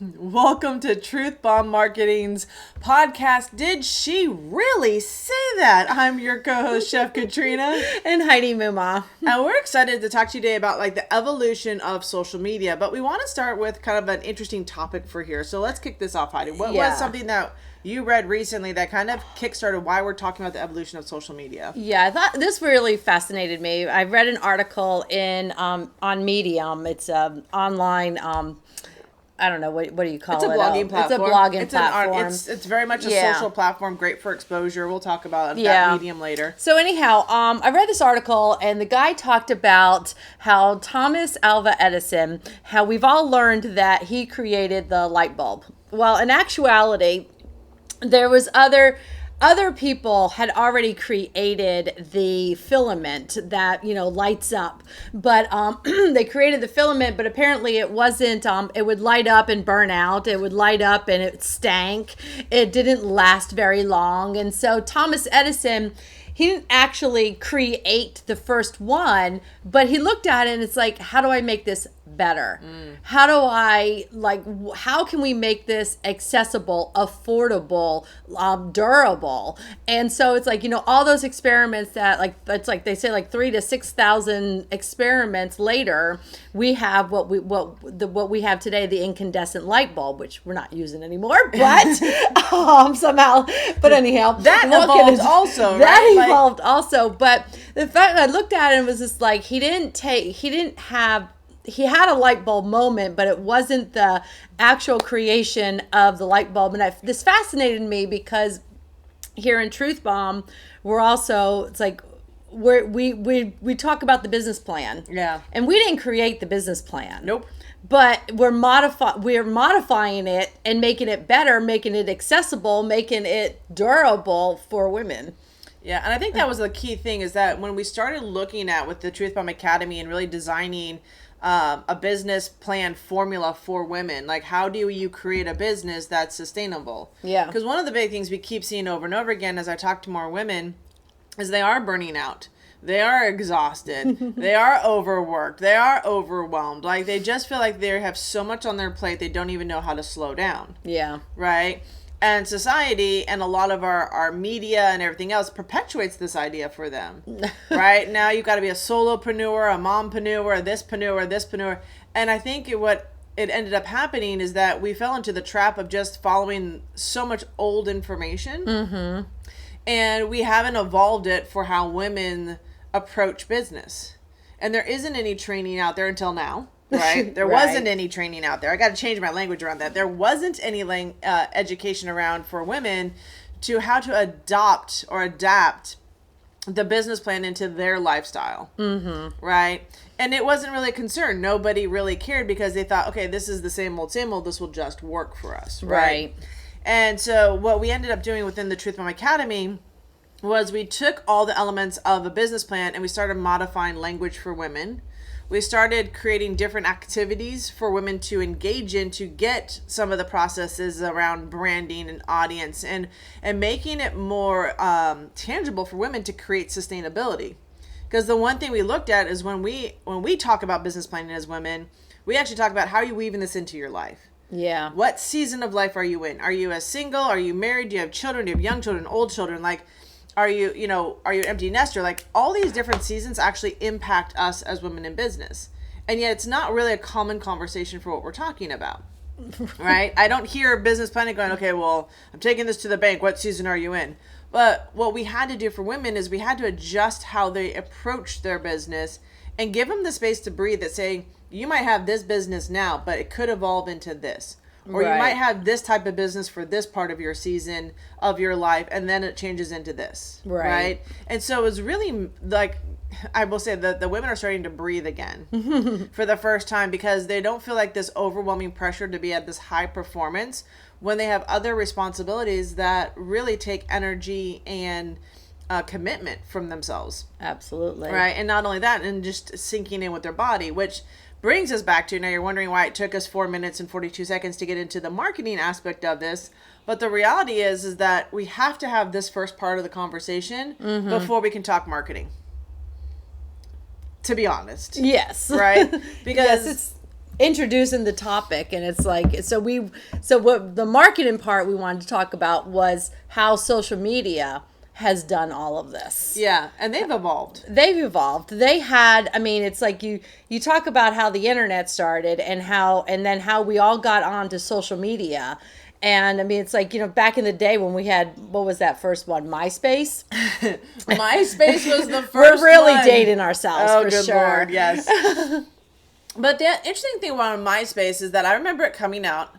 Welcome to Truth Bomb Marketing's podcast. Did she really say that? I'm your co-host, Chef Katrina. And Heidi Muma. And we're excited to talk to you today about the evolution of social media. But we want to start with kind of an interesting topic for here. So let's kick this off, Heidi. What was something that you read recently that kind of kickstarted why we're talking about the evolution of social media? Yeah, I thought this really fascinated me. I read an article in on Medium. It's an online I don't know, what do you call it? It's a blogging platform. It's a blogging platform. It's very much a social platform, great for exposure. We'll talk about that medium later. So anyhow, I read this article, and the guy talked about how Thomas Alva Edison, how we've all learned that he created the light bulb. Well, in actuality, there was other people had already created the filament that, lights up. But they created the filament, but apparently it wasn't, it would light up and burn out. It would light up and it stank. It didn't last very long. And so Thomas Edison, he didn't actually create the first one, but he looked at it and it's like, how do I make this better? How can we make this accessible, affordable, durable? And so it's like, all those experiments that it's like they say 3,000 to 6,000 experiments later, we have what we have today, the incandescent light bulb, which we're not using anymore, but somehow, but anyhow, that evolved also, that right? evolved also. But the fact that I looked at it was just like, he had a light bulb moment, but it wasn't the actual creation of the light bulb. And this fascinated me because here in Truth Bomb, we're also, it's like, we talk about the business plan. Yeah. And we didn't create the business plan. Nope. But we're modifying it and making it better, making it accessible, making it durable for women. Yeah, and I think that was the key thing, is that when we started looking at with the Truth Bomb Academy and really designing a business plan formula for women, like how do you create a business that's sustainable? Yeah. Because one of the big things we keep seeing over and over again as I talk to more women is they are burning out. They are exhausted. They are overworked. They are overwhelmed. Like they just feel like they have so much on their plate they don't even know how to slow down. Yeah. Right? And society and a lot of our media and everything else perpetuates this idea for them. Right? Now you've got to be a solopreneur, a mompreneur, a thispreneur. And I think what it ended up happening is that we fell into the trap of just following so much old information. Mm-hmm. And we haven't evolved it for how women approach business. And there isn't any training out there until now. Right? There wasn't any training out there. I got to change my language around that. There wasn't any education around for women to how to adopt or adapt the business plan into their lifestyle. Mm-hmm. Right? And it wasn't really a concern. Nobody really cared because they thought, okay, this is the same old. This will just work for us. Right? And so what we ended up doing within the Truth Bomb Academy was we took all the elements of a business plan and we started modifying language for women. We started creating different activities for women to engage in to get some of the processes around branding and audience and making it more tangible for women to create sustainability. Because the one thing we looked at is when we talk about business planning as women, we actually talk about how are you weaving this into your life. Yeah. What season of life are you in? Are you a single? Are you married? Do you have children? Do you have young children, old children? Like, are you an empty nester? Like all these different seasons actually impact us as women in business. And yet it's not really a common conversation for what we're talking about. Right? I don't hear business planning going, okay, well, I'm taking this to the bank. What season are you in? But what we had to do for women is we had to adjust how they approach their business and give them the space to breathe, that saying, you might have this business now, but it could evolve into this. Or you might have this type of business for this part of your season of your life, and then it changes into this. Right? And so it was really like, I will say that the women are starting to breathe again for the first time because they don't feel like this overwhelming pressure to be at this high performance when they have other responsibilities that really take energy and commitment from themselves. Absolutely. Right? And not only that, and just sinking in with their body, which brings us back to, now you're wondering why it took us 4 minutes and 42 seconds to get into the marketing aspect of this. But the reality is that we have to have this first part of the conversation before we can talk marketing. To be honest. Yes. Right? Because introducing the topic, and it's like, so what the marketing part we wanted to talk about was how social media has done all of this. Yeah, and they've evolved. They had, I mean, it's like you talk about how the internet started and then how we all got onto social media. And I mean, it's like, back in the day when we had, what was that first one? MySpace? MySpace was the first We're really one. dating ourselves, Oh, for good sure. Lord, yes. But the interesting thing about MySpace is that I remember it coming out.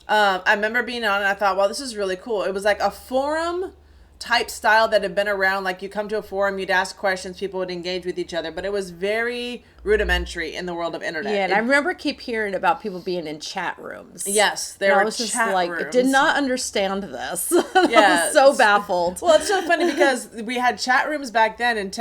I remember being on it and I thought, wow, this is really cool. It was like a forum type style that had been around. Like, you come to a forum, you'd ask questions, people would engage with each other, but it was very rudimentary in the world of internet. Yeah, and I remember keep hearing about people being in chat rooms. Yes, there were I was just chat like, rooms. did not understand this. Yeah, I was so baffled. Well, it's so funny because we had chat rooms back then, and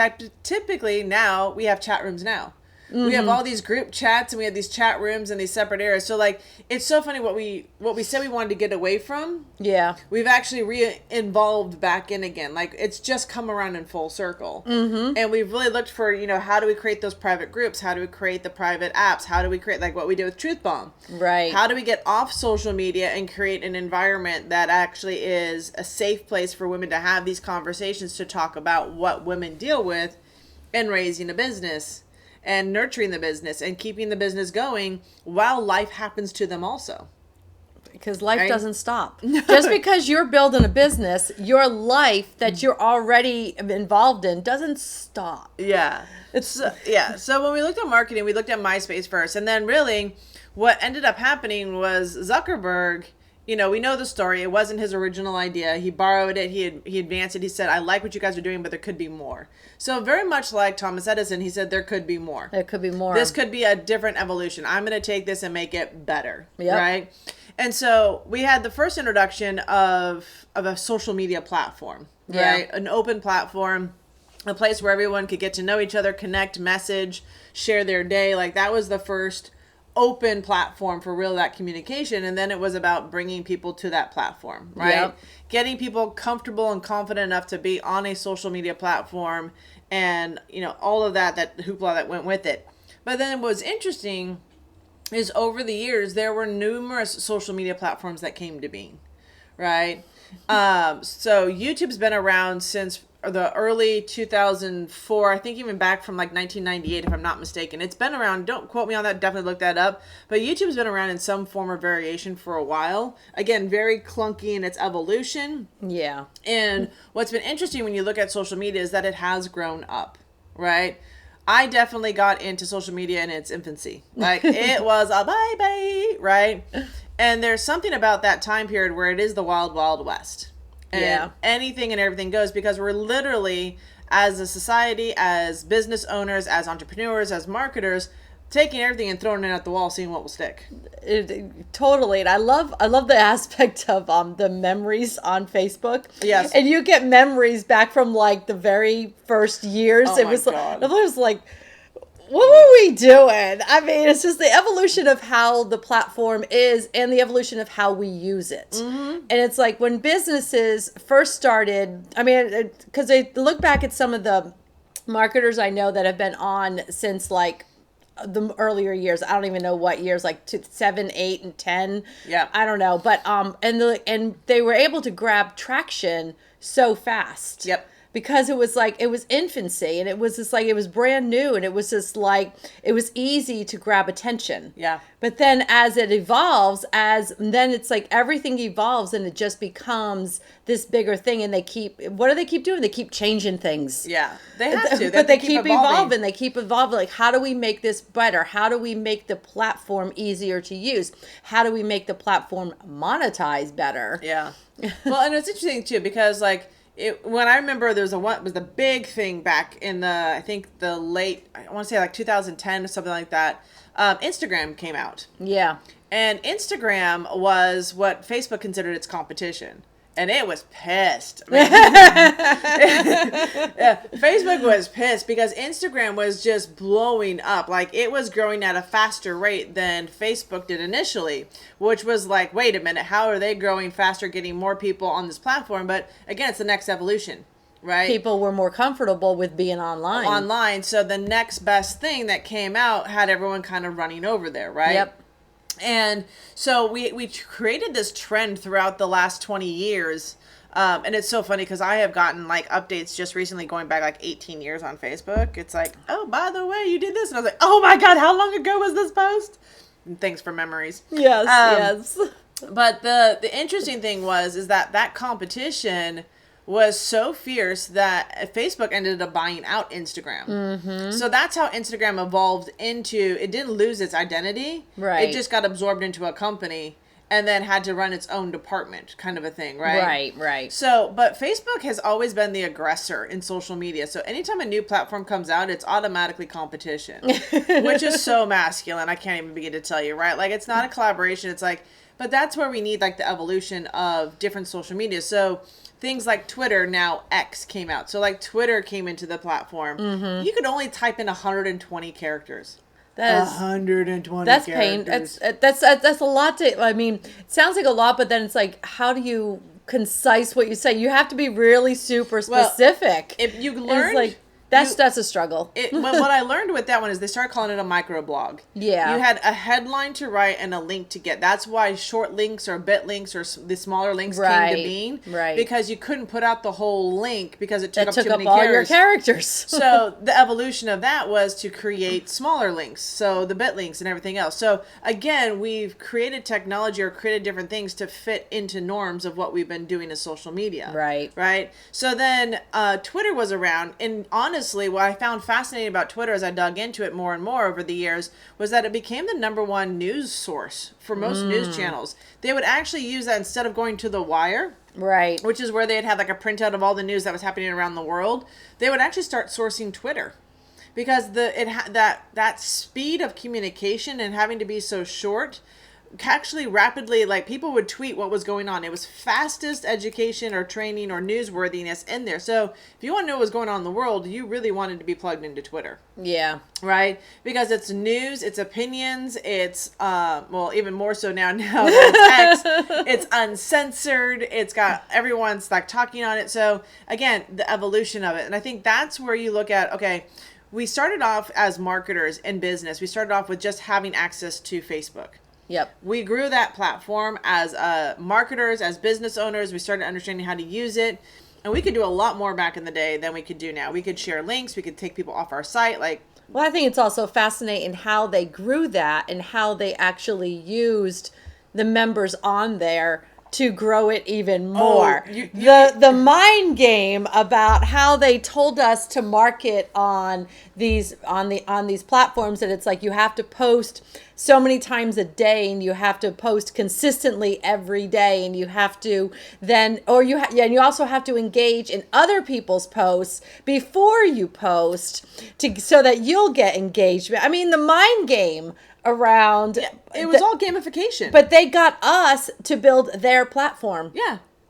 typically now we have chat rooms now. We have all these group chats, and we have these chat rooms and these separate areas. So, like, it's so funny what we said we wanted to get away from. Yeah. We've actually re-involved back in again. Like, it's just come around in full circle. Mm-hmm. And we've really looked for, how do we create those private groups? How do we create the private apps? How do we create, like, what we did with Truth Bomb? Right. How do we get off social media and create an environment that actually is a safe place for women to have these conversations, to talk about what women deal with in raising a business and nurturing the business and keeping the business going while life happens to them also. Because life doesn't stop. Just because you're building a business, your life that you're already involved in doesn't stop. Yeah. So when we looked at marketing, we looked at MySpace first. And then really what ended up happening was Zuckerberg, we know the story. It wasn't his original idea. He borrowed it. He advanced it. He said, I like what you guys are doing, but there could be more. So very much like Thomas Edison, he said there could be more. There could be more. This could be a different evolution. I'm going to take this and make it better. Yep. Right? And so we had the first introduction of a social media platform, right? Yeah. An open platform, a place where everyone could get to know each other, connect, message, share their day. Like, that was the first open platform for real, that communication. And then it was about bringing people to that platform, right? Yep. Getting people comfortable and confident enough to be on a social media platform, and all of that hoopla that went with it. But then what was interesting is over the years there were numerous social media platforms that came to being, right? So YouTube's been around since the early 2004, I think, even back from like 1998, if I'm not mistaken. It's been around. Don't quote me on that. Definitely look that up. But YouTube's been around in some form or variation for a while. Again, very clunky in its evolution. Yeah. And what's been interesting when you look at social media is that it has grown up, right? I definitely got into social media in its infancy. Like, it was a bye-bye, right? And there's something about that time period where it is the wild, wild west. And anything and everything goes, because we're literally, as a society, as business owners, as entrepreneurs, as marketers, taking everything and throwing it at the wall, seeing what will stick. Totally. And I love the aspect of the memories on Facebook. Yes. And you get memories back from like the very first years. Oh, it my was God. It was like, what were we doing? I mean, it's just the evolution of how the platform is and the evolution of how we use it. Mm-hmm. And it's like when businesses first started, I mean, because I look back at some of the marketers I know that have been on since like the earlier years. I don't even know what years, like 7, 8, and 10. Yeah. I don't know. But, and they were able to grab traction so fast. Yep. Because it was infancy, and it was just like, it was brand new, and it was just like, it was easy to grab attention. Yeah. But then as it evolves, then it's like everything evolves and it just becomes this bigger thing, and what do they keep doing? They keep changing things. Yeah. They have to. But they keep evolving. They keep evolving. Like, how do we make this better? How do we make the platform easier to use? How do we make the platform monetize better? Yeah. Well, and it's interesting too, because like, when I remember there was the big thing back in I think the late, I want to say like 2010 or something like that, Instagram came out. Yeah. And Instagram was what Facebook considered its competition. And it was pissed. Yeah, Facebook was pissed because Instagram was just blowing up. Like, it was growing at a faster rate than Facebook did initially, which was like, wait a minute, how are they growing faster, getting more people on this platform? But again, it's the next evolution, right? People were more comfortable with being online. So the next best thing that came out had everyone kind of running over there, right? Yep. And so we created this trend throughout the last 20 years. And it's so funny because I have gotten like updates just recently going back like 18 years on Facebook. It's like, oh, by the way, you did this. And I was like, oh my God, how long ago was this post? And thanks for memories. Yes, yes. But the interesting thing is that competition was so fierce that Facebook ended up buying out Instagram. Mm-hmm. So that's how Instagram evolved into, it didn't lose its identity. Right. It just got absorbed into a company and then had to run its own department, kind of a thing, right? Right, right. So, but Facebook has always been the aggressor in social media. So anytime a new platform comes out, it's automatically competition, which is so masculine. I can't even begin to tell you, right? Like, it's not a collaboration. It's like, but that's where we need like the evolution of different social media. So things like Twitter, now X came out. So like Twitter came into the platform. Mm-hmm. You could only type in 120 characters. That is 120 that's characters. pain. That's a lot to. I mean, it sounds like a lot, but then it's like, how do you concise what you say? You have to be really super specific. Well, if you learn, like that's a struggle. What I learned with that one is they started calling it a microblog. Yeah, you had a headline to write and a link to get. That's why short links or bit links or the smaller links came to being. Right, because you couldn't put out the whole link because it took up too many all your characters. So the evolution of that was to create smaller links, so the bit links and everything else. So again, we've created technology or created different things to fit into norms of what we've been doing as social media. Right. So then Twitter was around, and honestly, what I found fascinating about Twitter as I dug into it more and more over the years was that it became the number one news source for most news channels. They would actually use that instead of going to The Wire, right, which is where they'd have like a printout of all the news that was happening around the world. They would actually start sourcing Twitter because that speed of communication and having to be so short actually rapidly, like, people would tweet what was going on. It was fastest education or training or newsworthiness in there. So if you want to know what was going on in the world, you really wanted to be plugged into Twitter. Yeah. Right? Because it's news, it's opinions, it's, well, even more so now it's text, it's uncensored, it's got, everyone's like talking on it. So again, the evolution of it. And I think that's where you look at, okay, we started off as marketers in business. We started off with just having access to Facebook. Yep. We grew that platform as marketers, as business owners. We started understanding how to use it. And we could do a lot more back in the day than we could do now. We could share links. We could take people off our site. Well, I think it's also fascinating how they grew that and how they actually used the members on there to grow it even more. The mind game about how they told us to market on these platforms, that it's like you have to post so many times a day and you have to post consistently every day, and you have to then and you also have to engage in other people's posts before you post so that you'll get engagement. I mean, the mind game around it was all gamification, but they got us to build their platform.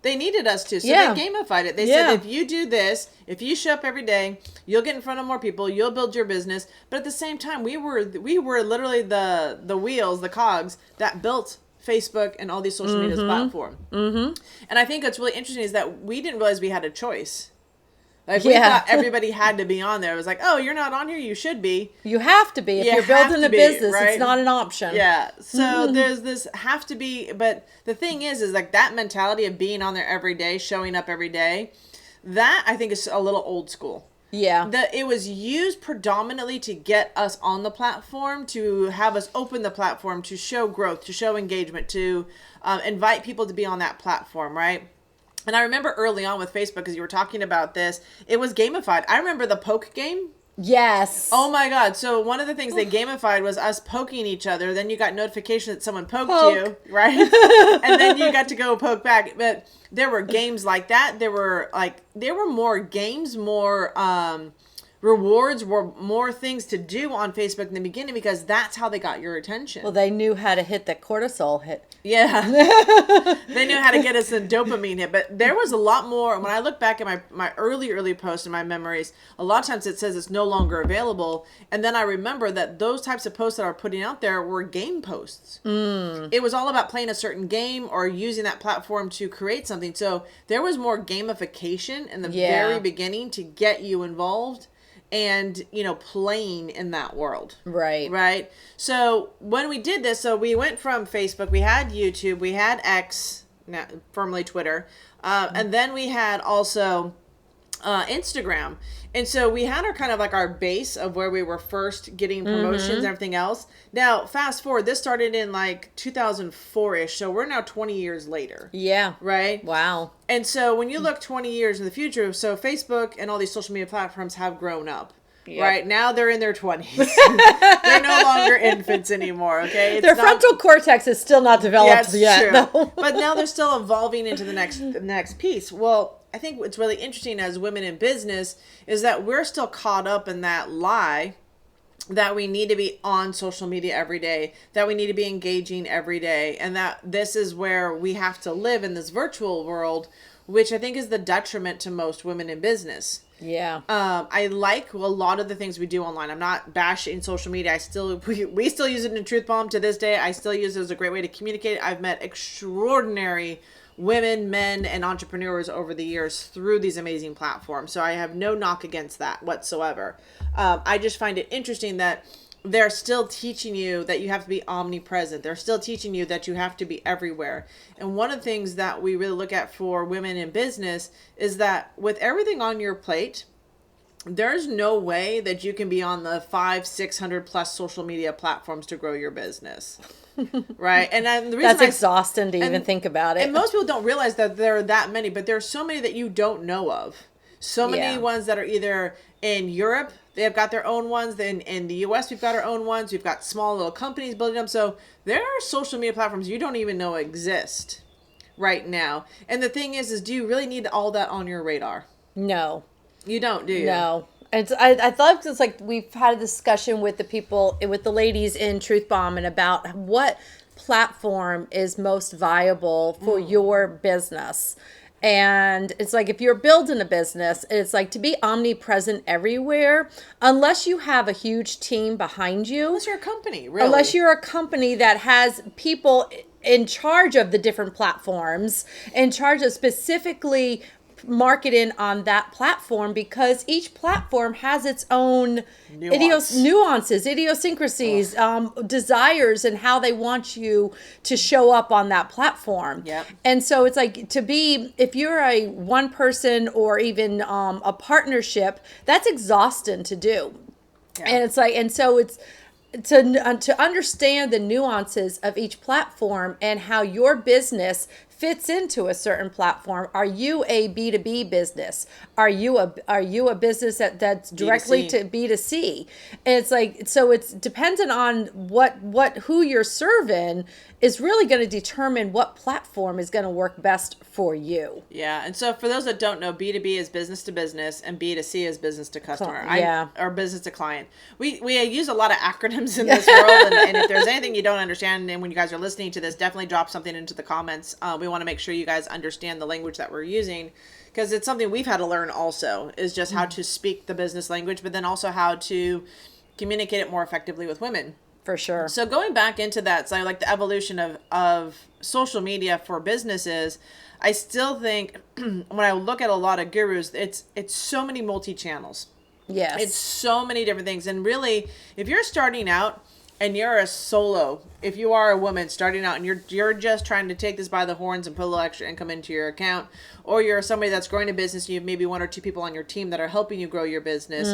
They needed us to, so they gamified it. They said, if you do this, if you show up every day, you'll get in front of more people, you'll build your business. But at the same time, we were literally the wheels, the cogs that built Facebook and all these social media platforms. And I think what's really interesting is that we didn't realize we had a choice. Like, we thought everybody had to be on there. It was like, oh, you're not on here, you should be. You have to be. If you're building a business, right? It's not an option. Yeah. So there's this have to be. But the thing is like that mentality of being on there every day, showing up every day, that I think is a little old school. Yeah. It was used predominantly to get us on the platform, to have us open the platform, to show growth, to show engagement, to invite people to be on that platform, right? And I remember early on with Facebook, because you were talking about this, it was gamified. I remember the poke game. Yes. Oh my God. So one of the things they gamified was us poking each other. Then you got notification that someone poked you, right? And then you got to go poke back. But there were games like that. There were more games, more rewards, were more things to do on Facebook in the beginning, because that's how they got your attention. Well, they knew how to hit the cortisol hit. Yeah. They knew how to get us a dopamine hit. But there was a lot more. When I look back at my early posts and my memories, a lot of times it says it's no longer available. And then I remember that those types of posts that I were putting out there were game posts. It was all about playing a certain game or using that platform to create something. So there was more gamification in the very beginning to get you involved. and, playing in that world. Right. Right. So when we did this, so we went from Facebook, we had YouTube, we had X, now formerly Twitter, and then we had also Instagram. And so we had our kind of like our base of where we were first getting promotions and everything else. Now, fast forward, this started in like 2004-ish. So we're now 20 years later. Yeah. Right? Wow. And so when you look 20 years in the future, so Facebook and all these social media platforms have grown up. Yep. Right? Now they're in their 20s. They're no longer infants anymore, okay? Their frontal cortex is still not developed yet. True. No. But now they're still evolving into the next piece. Well, I think what's really interesting as women in business is that we're still caught up in that lie that we need to be on social media every day, that we need to be engaging every day, and that this is where we have to live in this virtual world, which I think is the detriment to most women in business. Yeah. I like a lot of the things we do online. I'm not bashing social media. We still use it in Truth Bomb to this day. I still use it as a great way to communicate. I've met extraordinary women, men, and entrepreneurs over the years through these amazing platforms. So I have no knock against that whatsoever. I just find it interesting that they're still teaching you that you have to be omnipresent. They're still teaching you that you have to be everywhere. And one of the things that we really look at for women in business is that with everything on your plate, there's no way that you can be on the 500-600 plus social media platforms to grow your business. Right. And the reason that's exhausting to even think about it. And most people don't realize that there are that many, but there's so many that you don't know of. So many ones that are either in Europe, they have got their own ones. Then in the US, we've got our own ones. We've got small little companies building them. So there are social media platforms you don't even know exist right now. And the thing is do you really need all that on your radar? No. You don't, do you? No. And I thought it's like we've had a discussion with the people, with the ladies in Truth Bomb, and about what platform is most viable for your business. And it's like, if you're building a business, it's like to be omnipresent everywhere, unless you have a huge team behind you. Unless you're a company, really. Unless you're a company that has people in charge of the different platforms, in charge of specifically marketing on that platform, because each platform has its own nuances, idiosyncrasies, desires, and how they want you to show up on that platform. Yep. And so it's like, if you're a one person or even a partnership, that's exhausting to do. Yeah. And it's like, and so it's to understand the nuances of each platform and how your business fits into a certain platform. Are you a B2B business? Are you a business that's directly to B2C? And it's like, so it's dependent on who you're serving is really going to determine what platform is going to work best for you. Yeah. And so for those that don't know, B2B is business to business and B2C is business to customer. Or business to client. We use a lot of acronyms in this world. And if there's anything you don't understand, and when you guys are listening to this, definitely drop something into the comments. We want to make sure you guys understand the language that we're using, because it's something we've had to learn also, is just how to speak the business language, but then also how to communicate it more effectively with women. For sure. So going back into that, so like the evolution of social media for businesses, I still think when I look at a lot of gurus, it's so many multi-channels. Yes. It's so many different things. And really, if you're starting out and you're a solo, if you are a woman starting out and you're just trying to take this by the horns and put a little extra income into your account, or you're somebody that's growing a business and you have maybe one or two people on your team that are helping you grow your business,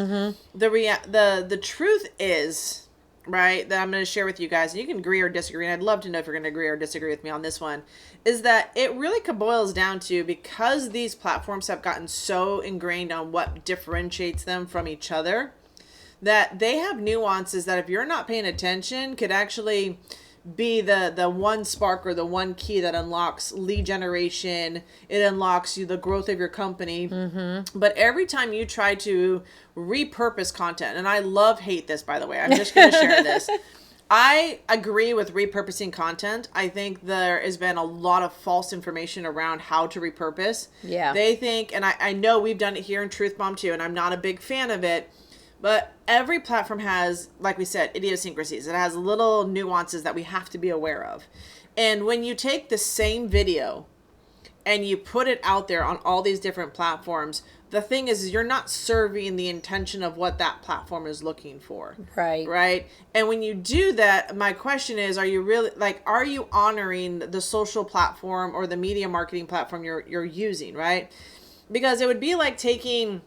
the truth is, right, that I'm going to share with you guys, and you can agree or disagree, and I'd love to know if you're going to agree or disagree with me on this one, is that it really boils down to, because these platforms have gotten so ingrained on what differentiates them from each other, that they have nuances that if you're not paying attention could actually be the one spark or the one key that unlocks lead generation. It unlocks the growth of your company. Mm-hmm. But every time you try to repurpose content, and I hate this, by the way, I'm just going to share this. I agree with repurposing content. I think there has been a lot of false information around how to repurpose. Yeah. They think, and I know we've done it here in Truth Bomb too, and I'm not a big fan of it, but every platform has, like we said, idiosyncrasies. It has little nuances that we have to be aware of. And when you take the same video and you put it out there on all these different platforms, the thing is you're not serving the intention of what that platform is looking for. Right. Right. And when you do that, my question is, are you really are you honoring the social platform or the media marketing platform you're using? Right. Because it would be like taking,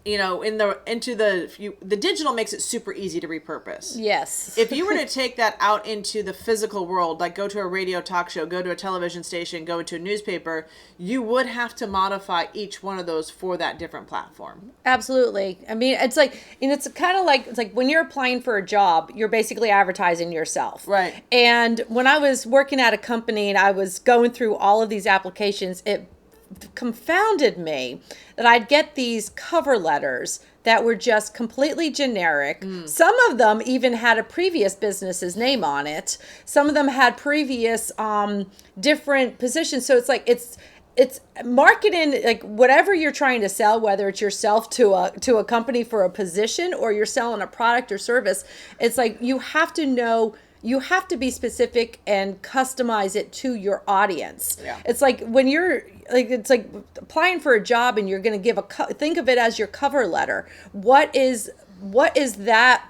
the digital makes it super easy to repurpose. Yes. If you were to take that out into the physical world, like go to a radio talk show, go to a television station, go to a newspaper, you would have to modify each one of those for that different platform. Absolutely. I mean, it's like, it's kind of like, it's like when you're applying for a job, you're basically advertising yourself. Right. And when I was working at a company and I was going through all of these applications, it confounded me that I'd get these cover letters that were just completely generic. Some of them even had a previous business's name on it. Some of them had previous different positions. So it's like it's marketing, like whatever you're trying to sell, whether it's yourself to a company for a position or you're selling a product or service. It's like you have to know. You have to be specific and customize it to your audience. Yeah. It's like when you're it's like applying for a job and you're going to give think of it as your cover letter. What is that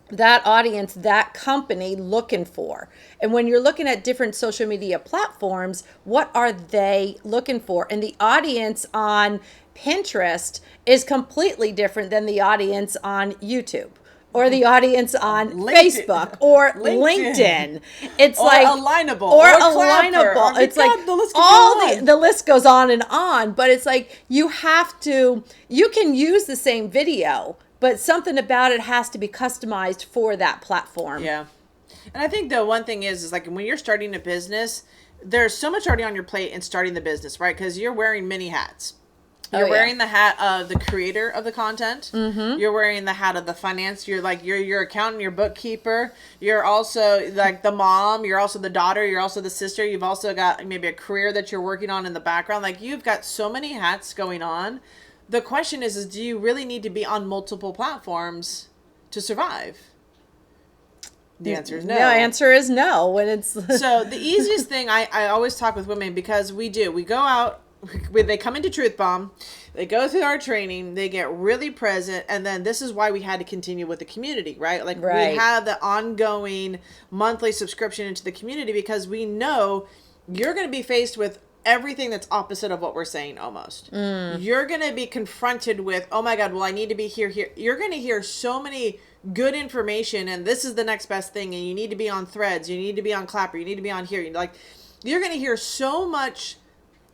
audience, that company looking for? And when you're looking at different social media platforms, what are they looking for? And the audience on Pinterest is completely different than the audience on YouTube. Or the audience on Facebook or LinkedIn. It's or like Alignable or Clapper, Alignable. or It's like the list goes on and on. But it's like you can use the same video, but something about it has to be customized for that platform. Yeah. And I think the one thing is like when you're starting a business, there's so much already on your plate in starting the business, right? Because you're wearing many hats. You're wearing the hat of the creator of the content. Mm-hmm. You're wearing the hat of the finance. You're like your accountant, your bookkeeper. You're also like the mom. You're also the daughter. You're also the sister. You've also got maybe a career that you're working on in the background. Like you've got so many hats going on. The question is do you really need to be on multiple platforms to survive? The answer is no. The answer is no. When it's so the easiest thing I always talk with women because we go out. They come into Truth Bomb, they go through our training, they get really present, and then this is why we had to continue with the community, right? Like we have the ongoing monthly subscription into the community because we know you're going to be faced with everything that's opposite of what we're saying almost. You're going to be confronted with, oh my God, well, I need to be here. You're going to hear so many good information, and this is the next best thing, and you need to be on Threads, you need to be on Clapper, you need to be on here. You're going to hear so much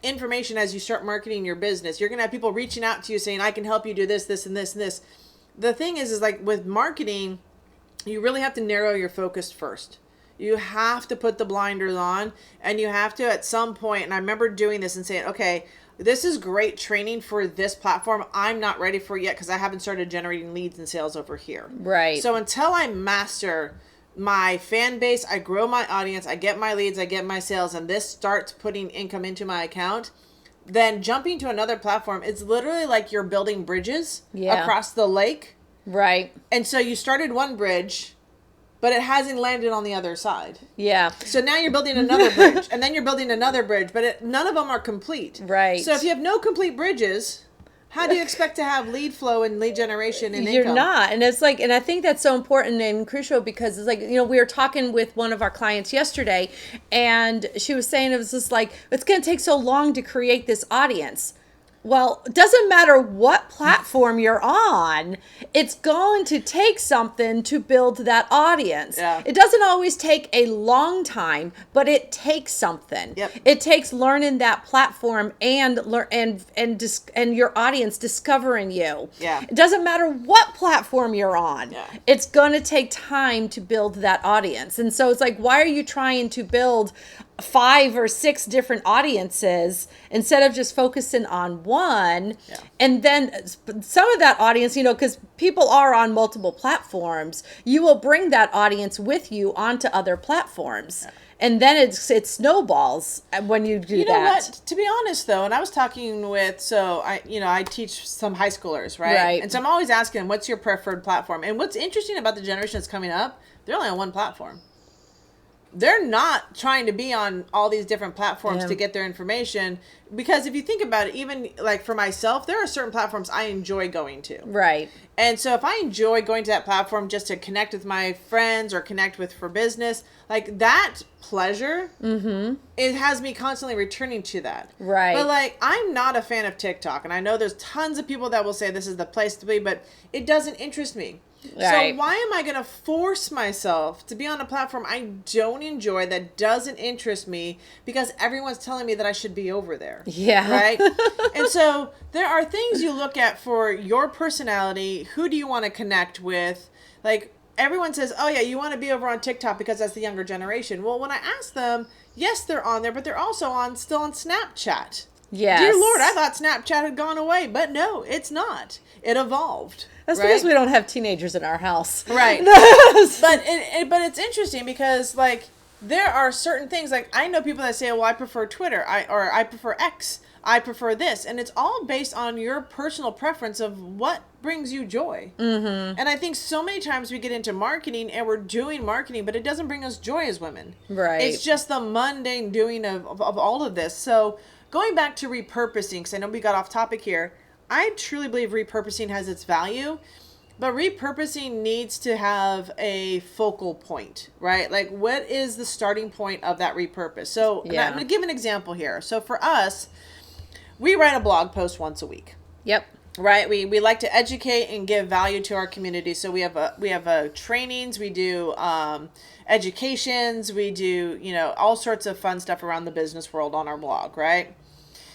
information as you start marketing your business. You're going to have people reaching out to you saying, I can help you do this, this, and this, and this. The thing is like with marketing, you really have to narrow your focus first. You have to put the blinders on and you have to at some point, and I remember doing this and saying, okay, this is great training for this platform. I'm not ready for it yet because I haven't started generating leads and sales over here. Right. So until I master my fan base, I grow my audience, I get my leads, I get my sales, and this starts putting income into my account, then jumping to another platform, it's literally like you're building bridges across the lake. Right. And so you started one bridge, but it hasn't landed on the other side. Yeah. So now you're building another bridge, and then you're building another bridge, but none of them are complete. Right. So if you have no complete bridges, how do you expect to have lead flow and lead generation and income? You're not. And it's like, and I think that's so important and crucial because it's like, we were talking with one of our clients yesterday and she was saying it was just like, it's going to take so long to create this audience. Well, it doesn't matter what platform you're on, it's going to take something to build that audience. Yeah. It doesn't always take a long time, but it takes something. Yep. It takes learning that platform and your audience discovering you. Yeah. It doesn't matter what platform you're on. Yeah. It's going to take time to build that audience. And so it's like, why are you trying to build 5 or 6 different audiences instead of just focusing on one? And then some of that audience, because people are on multiple platforms, you will bring that audience with you onto other platforms. And then it snowballs when you do that. You know what? To be honest, though, and I was talking with, I teach some high schoolers, right? Right. And so I'm always asking them, what's your preferred platform? And what's interesting about the generation that's coming up, they're only on one platform. they're not trying to be on all these different platforms to get their information. Because if you think about it, even like for myself, there are certain platforms I enjoy going to. Right. And so if I enjoy going to that platform just to connect with my friends or connect with for business, like that pleasure, it has me constantly returning to that. Right. But like, I'm not a fan of TikTok. And I know there's tons of people that will say this is the place to be, but it doesn't interest me. Right. So why am I going to force myself to be on a platform I don't enjoy, that doesn't interest me, because everyone's telling me that I should be over there? Yeah. Right? And so there are things you look at for your personality. Who do you want to connect with? Like, everyone says, oh yeah, you want to be over on TikTok because that's the younger generation. Well, when I ask them, yes, they're on there, but they're also still on Snapchat. Yes. Dear Lord, I thought Snapchat had gone away, but no, it's not. It evolved. That's because we don't have teenagers in our house. Right. But it's interesting because, like, there are certain things, like, I know people that say, well, I prefer Twitter, or I prefer X, I prefer this. And it's all based on your personal preference of what brings you joy. Mm-hmm. And I think so many times we get into marketing and we're doing marketing, but it doesn't bring us joy as women. Right. It's just the mundane doing of all of this. So going back to repurposing, because I know we got off topic here, I truly believe repurposing has its value, but repurposing needs to have a focal point, right? Like, what is the starting point of that repurpose? So I'm going to give an example here. So for us, we write a blog post once a week. Yep. Right. We like to educate and give value to our community. So we have trainings, we do educations, we do, all sorts of fun stuff around the business world on our blog, right?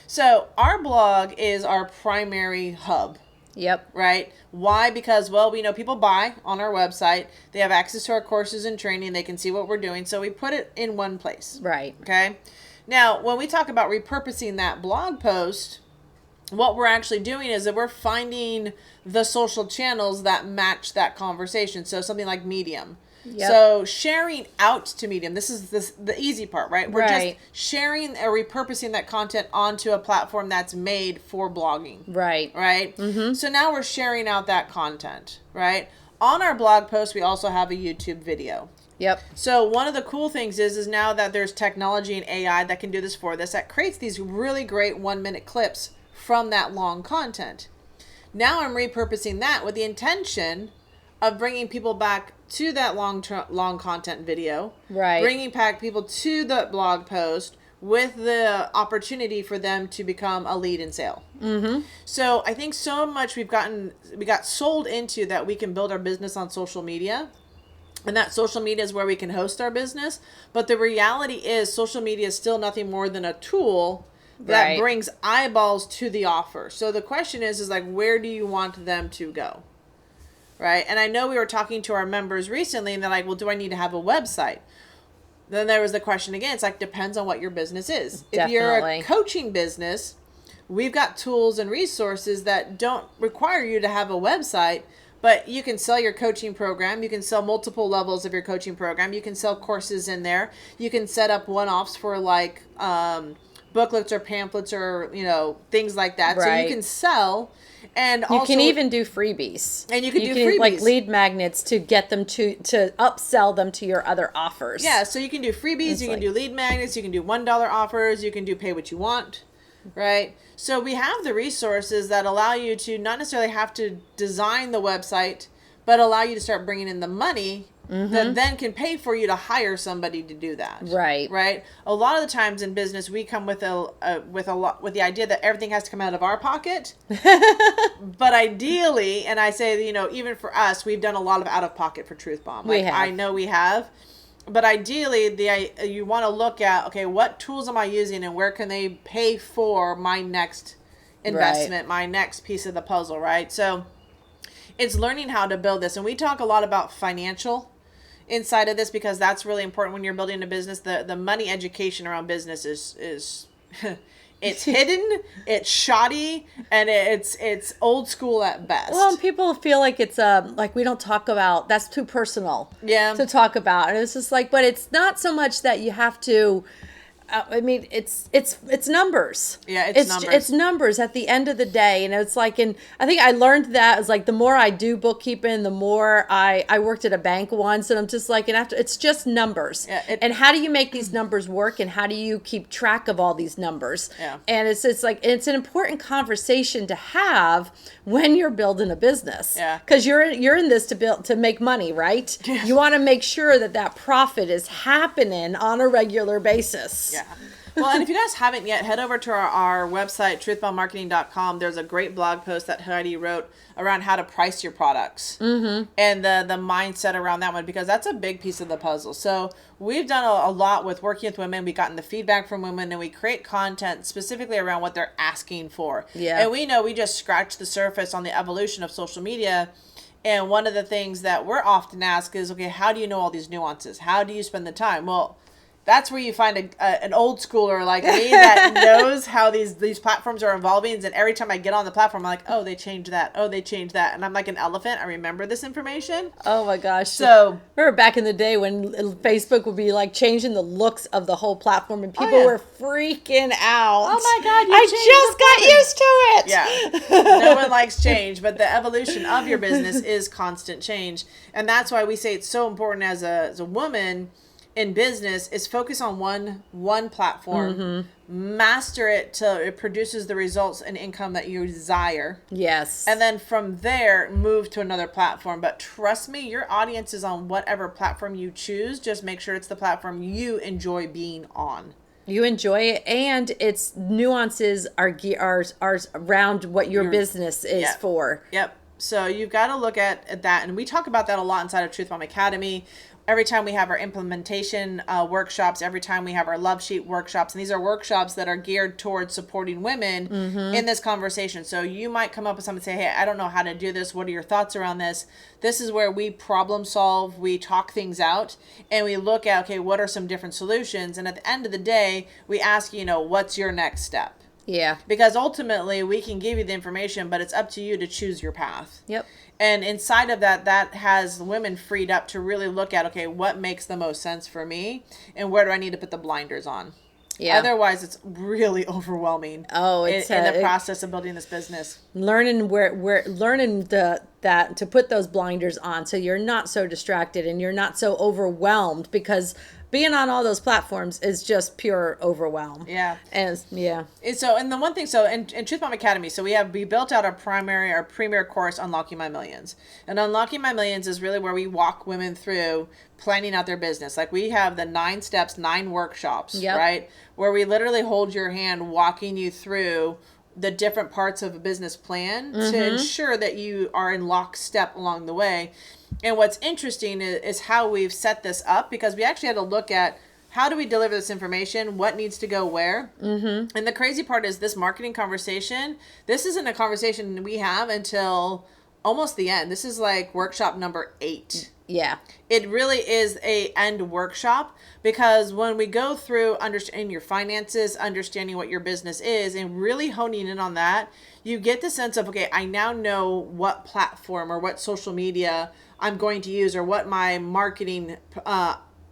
So our blog is our primary hub. Yep. Right? Why? Because, well, we know people buy on our website. They have access to our courses and training. They can see what we're doing. So we put it in one place. Right. Okay? Now, when we talk about repurposing that blog post, what we're actually doing is that we're finding the social channels that match that conversation. So something like Medium. Yep. So sharing out to Medium, this is the easy part, right? We're just sharing or repurposing that content onto a platform that's made for blogging. Right. Right? Mm-hmm. So now we're sharing out that content, right? On our blog post, we also have a YouTube video. Yep. So one of the cool things is now that there's technology and AI that can do this for us, that creates these really great 1-minute clips from that long content. Now I'm repurposing that with the intention of bringing people back to that long content video, right? Bringing back people to the blog post with the opportunity for them to become a lead in sale. Mm-hmm. So I think so much we got sold into that we can build our business on social media, and that social media is where we can host our business. But the reality is, social media is still nothing more than a tool that brings eyeballs to the offer. So the question is like, where do you want them to go? Right. And I know we were talking to our members recently and they're like, well, do I need to have a website? Then there was the question again. It's like, depends on what your business is. Definitely. If you're a coaching business, we've got tools and resources that don't require you to have a website, but you can sell your coaching program. You can sell multiple levels of your coaching program. You can sell courses in there. You can set up one-offs for like booklets or pamphlets or, things like that. Right. So you can sell. And you can even do freebies. And you can do freebies. Like lead magnets to get them to upsell them to your other offers. Yeah, so you can do freebies, you can do lead magnets, you can do $1 offers, you can do pay what you want, right? So we have the resources that allow you to not necessarily have to design the website, but allow you to start bringing in the money that then can pay for you to hire somebody to do that. Right. Right. A lot of the times in business, we come with the idea that everything has to come out of our pocket. But ideally, and I say, even for us, we've done a lot of out of pocket for Truth Bomb. Like, I know we have. But ideally, you want to look at, okay, what tools am I using and where can they pay for my next investment, my next piece of the puzzle, right? So it's learning how to build this. And we talk a lot about financial inside of this because that's really important when you're building a business. The money education around business is it's hidden, it's shoddy, and it's old school at best. Well, and people feel like it's like we don't talk about, that's too personal to talk about. And it's just like, but it's not so much that you have to I mean, it's numbers. Yeah, it's numbers. It's numbers at the end of the day, and it's like, and I think I learned that it's like the more I do bookkeeping, the more I worked at a bank once, and I'm just like, and after it's just numbers. Yeah, and how do you make these numbers work, and how do you keep track of all these numbers? Yeah. And it's like it's an important conversation to have when you're building a business. Yeah. Because you're in this to make money, right? Yes. You want to make sure that profit is happening on a regular basis. Yeah. Well, and if you guys haven't yet, head over to our website, truthbombmarketing.com. There's a great blog post that Heidi wrote around how to price your products and the mindset around that one, because that's a big piece of the puzzle. So we've done a lot with working with women. We've gotten the feedback from women, and we create content specifically around what they're asking for. Yeah. And we know we just scratched the surface on the evolution of social media. And one of the things that we're often asked is, okay, how do you know all these nuances? How do you spend the time? Well, that's where you find an old schooler like me that knows how these platforms are evolving. And every time I get on the platform, I'm like, oh, they changed that. Oh, they changed that. And I'm like an elephant. I remember this information. Oh my gosh. So remember back in the day when Facebook would be like changing the looks of the whole platform, and people were freaking out. Oh my God, I just got used to it. Yeah. No one likes change, but the evolution of your business is constant change. And that's why we say it's so important as a woman in business is focus on one platform, master it till it produces the results and income that you desire. Yes. And then from there, move to another platform. But trust me, your audience is on whatever platform you choose. Just make sure it's the platform you enjoy being on. You enjoy it, and its nuances are around what your business is for. Yep. So you've got to look at that. And we talk about that a lot inside of Truth Bomb Academy. Every time we have our implementation workshops, every time we have our love sheet workshops, and these are workshops that are geared towards supporting women in this conversation. So you might come up with something and say, hey, I don't know how to do this. What are your thoughts around this? This is where we problem solve, we talk things out, and we look at, okay, what are some different solutions? And at the end of the day, we ask, what's your next step? Yeah. Because ultimately, we can give you the information, but it's up to you to choose your path. Yep. And inside of that has women freed up to really look at, okay, what makes the most sense for me, and where do I need to put the blinders on? Yeah. Otherwise, it's really overwhelming. Oh, it's in the process of building this business. Learning that to put those blinders on, so you're not so distracted and you're not so overwhelmed, because being on all those platforms is just pure overwhelm. Yeah. And the one thing, in Truth Bomb Academy, we built out our premier course, Unlocking My Millions. And Unlocking My Millions is really where we walk women through planning out their business. Like, we have the 9 steps, 9 workshops, right? Where we literally hold your hand, walking you through the different parts of a business plan to ensure that you are in lockstep along the way. And what's interesting is how we've set this up, because we actually had to look at how do we deliver this information, what needs to go where. And the crazy part is this marketing conversation, this isn't a conversation we have until almost the end. This is like workshop number 8. Yeah. It really is a end workshop, because when we go through understanding your finances, understanding what your business is, and really honing in on that, you get the sense of, okay, I now know what platform or what social media I'm going to use, or what my marketing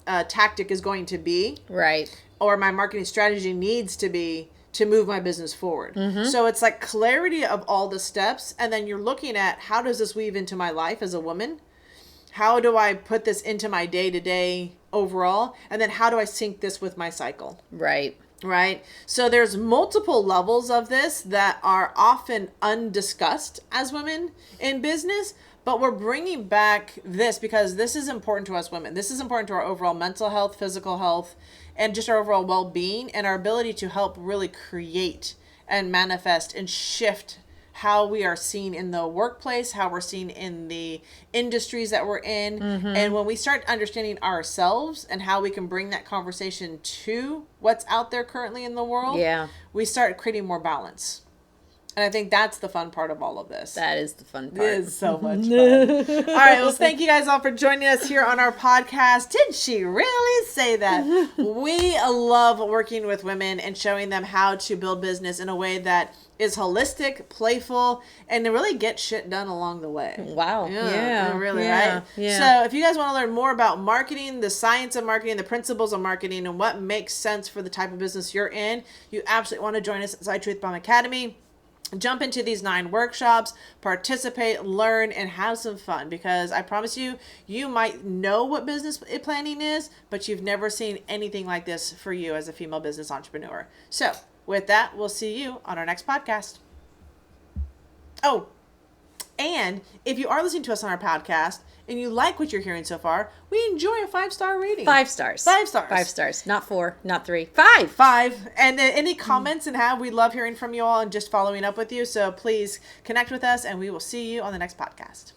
tactic is going to be. Right. Or my marketing strategy needs to be to move my business forward. So it's like clarity of all the steps. And then you're looking at, how does this weave into my life as a woman? How do I put this into my day-to-day overall? And then how do I sync this with my cycle? Right. Right. So there's multiple levels of this that are often undiscussed as women in business, but we're bringing back this because this is important to us women. This is important to our overall mental health, physical health, and just our overall well-being, and our ability to help really create and manifest and shift how we are seen in the workplace, how we're seen in the industries that we're in. And when we start understanding ourselves and how we can bring that conversation to what's out there currently in the world, we start creating more balance. And I think that's the fun part of all of this. That is the fun part. It is so much fun. All right, well, thank you guys all for joining us here on our podcast. Did she really say that? We love working with women and showing them how to build business in a way that is holistic, playful, and to really get shit done along the way. Wow. Yeah. Really, yeah. right? Yeah. So if you guys want to learn more about marketing, the science of marketing, the principles of marketing, and what makes sense for the type of business you're in, you absolutely want to join us at Side Truth Bomb Academy. Jump into these 9 workshops, participate, learn, and have some fun, because I promise you, you might know what business planning is, but you've never seen anything like this for you as a female business entrepreneur. So with that, we'll see you on our next podcast. Oh, and if you are listening to us on our podcast and you like what you're hearing so far, we enjoy a 5-star rating. 5 stars. 5 stars. 5 stars. Not 4, not 3. 5. 5. And any comments and we love hearing from you all and just following up with you. So please connect with us, and we will see you on the next podcast.